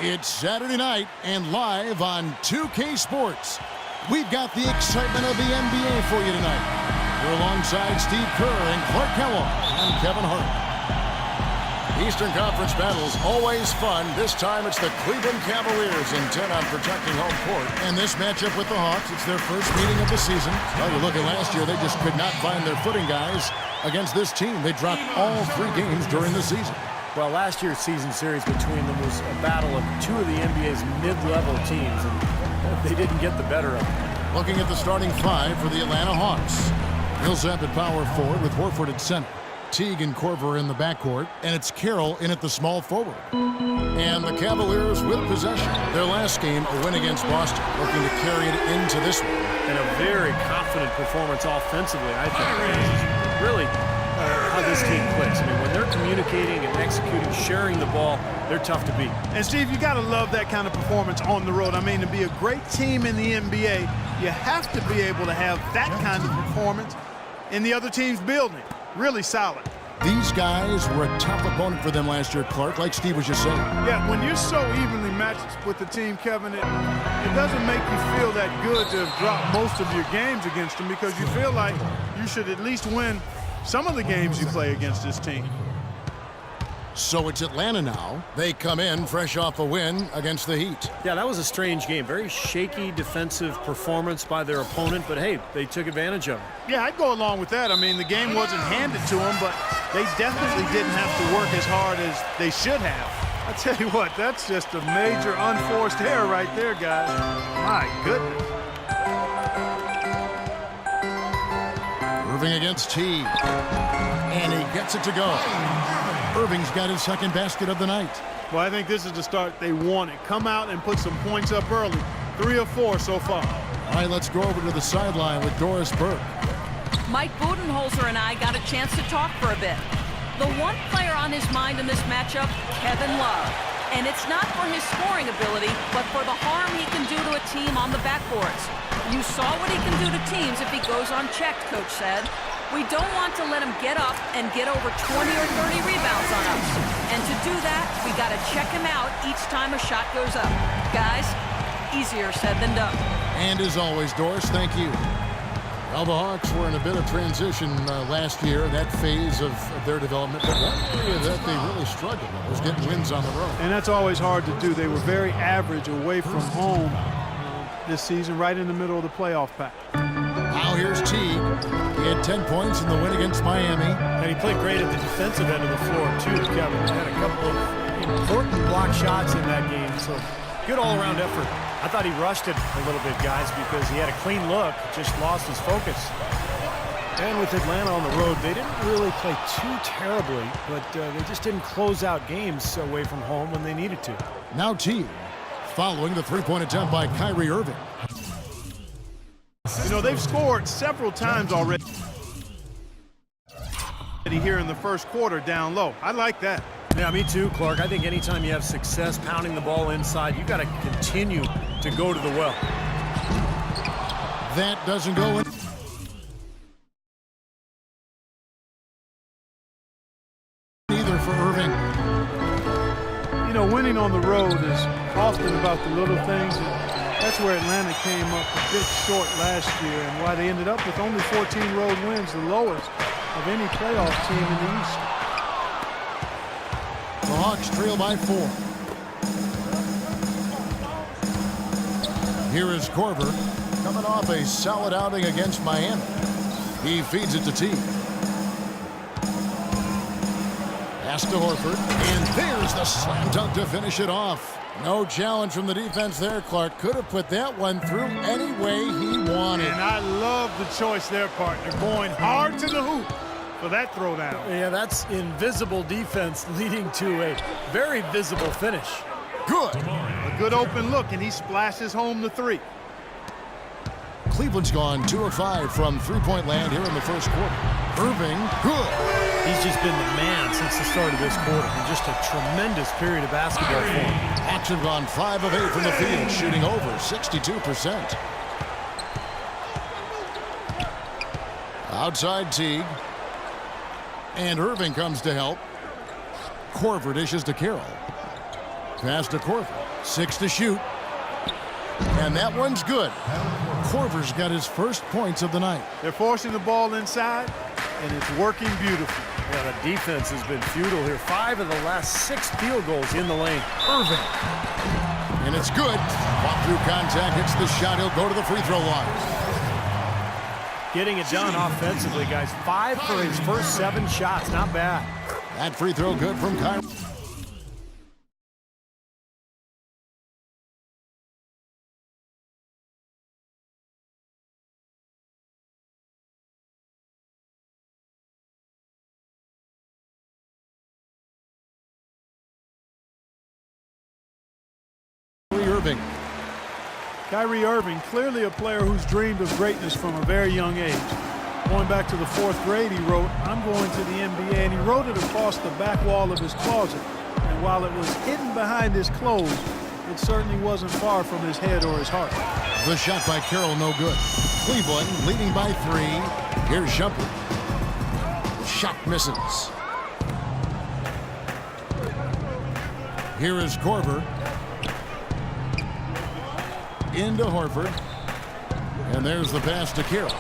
It's Saturday night and live on 2K Sports. We've got the excitement of the NBA for you tonight. We're alongside Steve Kerr and Clark Kellogg. I'm Kevin Hart. Eastern Conference battles always fun. This time it's the Cleveland Cavaliers intent on protecting home court. And this matchup with the Hawks, it's their first meeting of the season. Well, you look at last year, they just could not find their footing, guys. Against this team, they dropped all 3 games during the season. Well, last year's season series between them was a battle of 2 of the NBA's mid-level teams, and they didn't get the better of them. Looking at the starting 5 for the Atlanta Hawks. Millsap at power forward with Horford at center. Teague and Korver in the backcourt, and it's Carroll in at the small forward. And the Cavaliers with possession. Their last game, a win against Boston, looking to carry it into this one. And a very confident performance offensively, I think. This is really how this team plays. I mean, when they're communicating and executing, sharing the ball, they're tough to beat. And, Steve, you got to love that kind of performance on the road. I mean, to be a great team in the NBA, you have to be able to have that kind of performance in the other team's building. Really solid. These guys were a tough opponent for them last year, Clark, like Steve was just saying. Yeah, when you're so evenly matched with the team, Kevin, it doesn't make you feel that good to have dropped most of your games against them because you feel like you should at least win some of the games you play against this team. So it's Atlanta now. They come in fresh off a win against the Heat. Yeah, that was a strange game. Very shaky defensive performance by their opponent, but hey, they took advantage of it. Yeah, I'd go along with that. I mean, the game wasn't handed to them, but they definitely didn't have to work as hard as they should have. I tell you what, that's just a major unforced error right there, guys. My goodness. Irving against Teague. And he gets it to go. Irving's got his second basket of the night. Well, I think this is the start they wanted. Come out and put some points up early. 3 or 4 so far. All right, let's go over to the sideline with Doris Burke. Mike Budenholzer and I got a chance to talk for a bit. The one player on his mind in this matchup, Kevin Love. And it's not for his scoring ability, but for the harm he can do to a team on the backboards. You saw what he can do to teams if he goes unchecked, Coach said. We don't want to let him get up and get over 20 or 30 rebounds on us. And to do that, we got to check him out each time a shot goes up. Guys, easier said than done. And as always, Doris, thank you. Well, the Hawks were in a bit of transition last year, that phase of their development. But one area that they really struggled was getting wins on the road. And that's always hard to do. They were very average away from home this season, right in the middle of the playoff pack. Now here's Teague. He had 10 points in the win against Miami. And he played great at the defensive end of the floor, too, Kevin. He had a couple of important block shots in that game, so good all-around effort. I thought he rushed it a little bit, guys, because he had a clean look, just lost his focus. And with Atlanta on the road, they didn't really play too terribly, but they just didn't close out games away from home when they needed to. Now Teague, following the three-point attempt by Kyrie Irving. You know, they've scored several times already here in the first quarter down low. I like that. Yeah, me too, Clark. I think anytime you have success pounding the ball inside, you've got to continue to go to the well. That doesn't go in. Either for Irving. You know, winning on the road is often about the little things. That's where Atlanta came up a bit short last year and why they ended up with only 14 road wins, the lowest of any playoff team in the East. The Hawks trail by 4. Here is Korver coming off a solid outing against Miami. He feeds it to Teague. Pass to Horford, and there's the slam dunk to finish it off. No challenge from the defense there. Clark could have put that one through any way he wanted. And I love the choice there, partner, going hard to the hoop for that throwdown. Yeah, that's invisible defense leading to a very visible finish. Good. A good open look, and he splashes home the 3. Cleveland's gone 2 of 5 from three-point land here in the first quarter. Irving, good. He's just been the man since the start of this quarter, and just a tremendous period of basketball for him. Hawks have gone 5 of 8 from the field, shooting over 62%. Outside Teague. And Irving comes to help. Korver dishes to Carroll. Pass to Korver. 6 to shoot. And that one's good. Korver's got his first points of the night. They're forcing the ball inside, and it's working beautifully. Yeah, the defense has been futile here. 5 of the last 6 field goals in the lane. Irving. And it's good. Walk through contact, hits the shot. He'll go to the free throw line. Getting it done offensively, guys. 5 for his first 7 shots. Not bad. That free throw good from Kyrie. Irving. Kyrie Irving, clearly a player who's dreamed of greatness from a very young age. Going back to the 4th grade, he wrote, "I'm going to the NBA," and he wrote it across the back wall of his closet. And while it was hidden behind his clothes, it certainly wasn't far from his head or his heart. The shot by Carroll, no good. Cleveland leading by 3. Here's Shumpert. Shot misses. Here is Korver. Into Horford. And there's the pass to Carroll.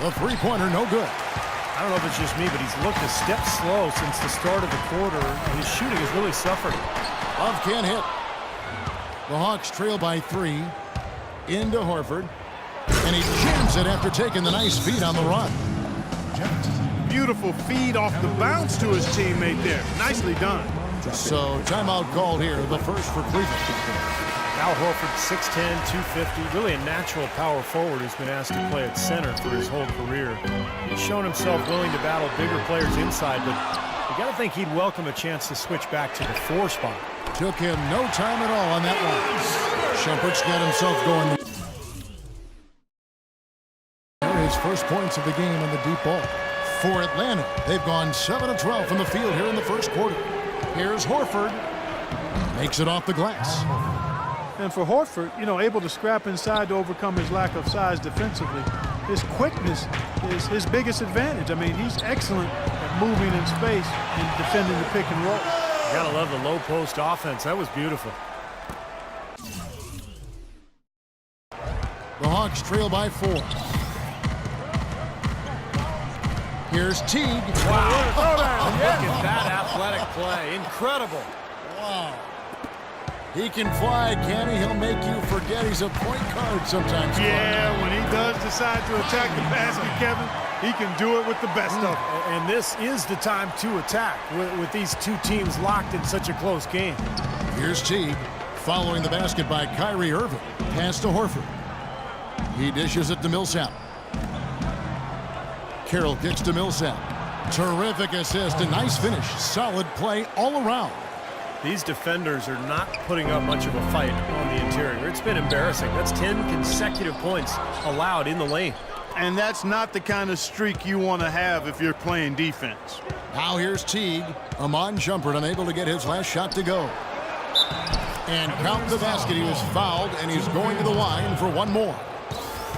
The three-pointer, no good. I don't know if it's just me, but he's looked a step slow since the start of the quarter. His shooting has really suffered. Love can't hit. The Hawks trail by 3. Into Horford. And he jams it after taking the nice feed on the run. Beautiful feed off the bounce to his teammate there. Nicely done. So timeout called here, the first for Cleveland. Al Horford, 6'10", 250, really a natural power forward who's been asked to play at center for his whole career. He's shown himself willing to battle bigger players inside, but you got to think he'd welcome a chance to switch back to the 4 spot. Took him no time at all on that one. Shumpert's got himself going. His first points of the game on the deep ball. For Atlanta, they've gone 7 of 12 from the field here in the first quarter. Here's Horford. Makes it off the glass. And for Horford, able to scrap inside to overcome his lack of size defensively, his quickness is his biggest advantage. I mean, he's excellent at moving in space and defending the pick and roll. You gotta love the low post offense. That was beautiful. The Hawks trail by 4. Here's Teague. Wow. Look at that athletic play. Incredible. Wow. He can fly, can he? He'll make you forget he's a point guard sometimes. Yeah, when he does decide to attack the basket, Kevin, he can do it with the best of them. And this is the time to attack with these 2 teams locked in such a close game. Here's Teague following the basket by Kyrie Irving. Pass to Horford. He dishes it to Millsap. Carroll kicks to Millsap. Terrific assist, a nice finish. Solid play all around. These defenders are not putting up much of a fight on the interior. It's been embarrassing. That's 10 consecutive points allowed in the lane. And that's not the kind of streak you want to have if you're playing defense. Now here's Teague. Amon Shumpert unable to get his last shot to go. And count the basket. He was fouled, and he's going to the line for one more.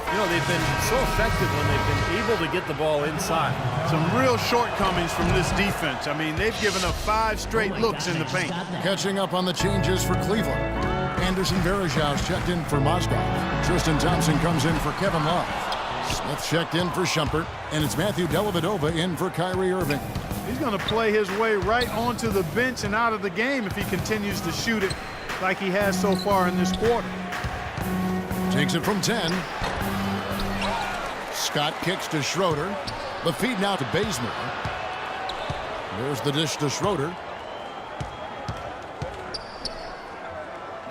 They've been so effective when they've been able to get the ball inside. Some real shortcomings from this defense. I mean, they've given up 5 straight looks in the paint. Catching up on the changes for Cleveland. Anderson Varejão's checked in for Mozgov. Tristan Thompson comes in for Kevin Love. Smith checked in for Shumpert. And it's Matthew Dellavedova in for Kyrie Irving. He's going to play his way right onto the bench and out of the game if he continues to shoot it like he has so far in this quarter. Takes it from 10. Scott kicks to Schroeder. The feed now to Bazemore. There's the dish to Schroeder.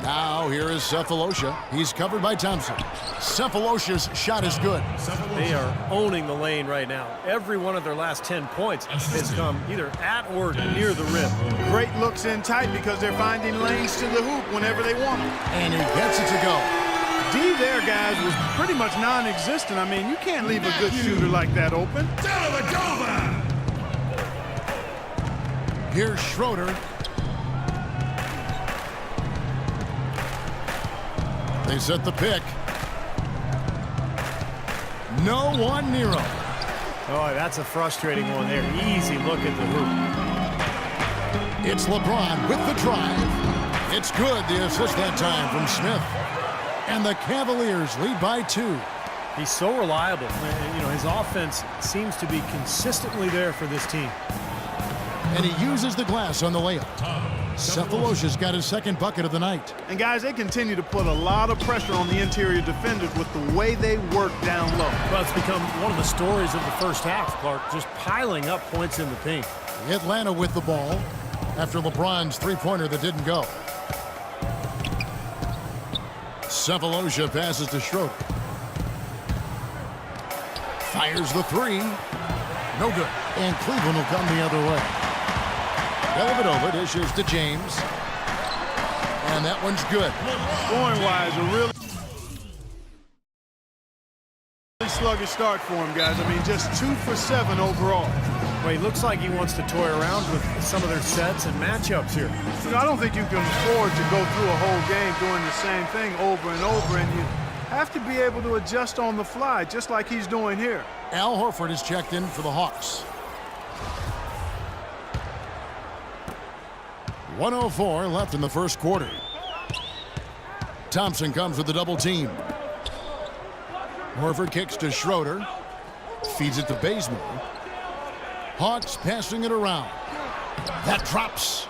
Now here is Cephalosha. He's covered by Thompson. Cephalosha's shot is good. They are owning the lane right now. Every one of their last 10 points has come either at or near the rim. Great looks in tight because they're finding lanes to the hoop whenever they want them. And he gets it to go. D there, guys, was pretty much non-existent. I mean, you can't leave a good shooter like that open. Here's Schroeder. They set the pick. No one near him. Oh, that's a frustrating one there. Easy look at the hoop. It's LeBron with the drive. It's good, the assist that time from Smith. And the Cavaliers lead by 2. He's so reliable. You know, his offense seems to be consistently there for this team. And he uses the glass on the layup. Cephalosha's got his second bucket of the night. And guys, they continue to put a lot of pressure on the interior defenders with the way they work down low. Well, it's become one of the stories of the first half, Clark, just piling up points in the paint. Atlanta with the ball after LeBron's three-pointer that didn't go. Cephalosha passes to Schroeder. Fires the three. No good. And Cleveland will come the other way. Dellavedova dishes to James. And that one's good. Scoring-wise, a really sluggish start for him, guys. I mean, just 2 for 7 overall. Well, he looks like he wants to toy around with some of their sets and matchups here. You know, I don't think you can afford to go through a whole game doing the same thing over and over, and you have to be able to adjust on the fly, just like he's doing here. Al Horford is checked in for the Hawks. 1:04 left in the first quarter. Thompson comes with the double team. Horford kicks to Schroeder. Feeds it to Bazemore. Hawks passing it around. That drops.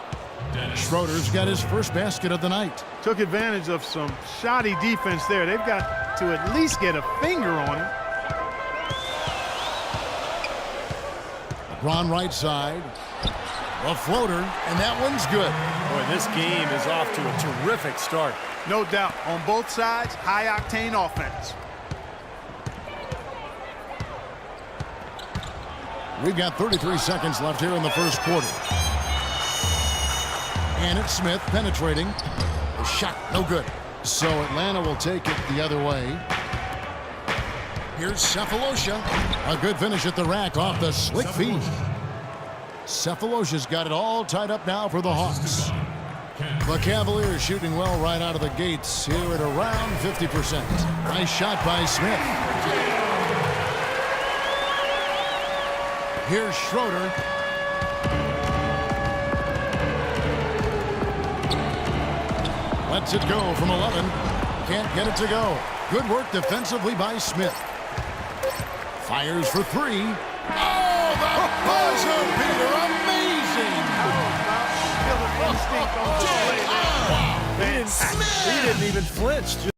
Schroeder's got his first basket of the night. Took advantage of some shoddy defense there. They've got to at least get a finger on him. LeBron right side. A floater, and that one's good. Boy, this game is off to a terrific start. No doubt. On both sides, high-octane offense. We've got 33 seconds left here in the first quarter. And it's Smith penetrating. A shot, no good. So Atlanta will take it the other way. Here's Cephalosha. A good finish at the rack off the slick feed. Cephalosha's got it all tied up now for the Hawks. The Cavaliers shooting well right out of the gates here at around 50%. Nice shot by Smith. Here's Schroeder. Lets it go from 11. Can't get it to go. Good work defensively by Smith. Fires for 3. Oh, the buzzer beater. Amazing. He didn't even flinch.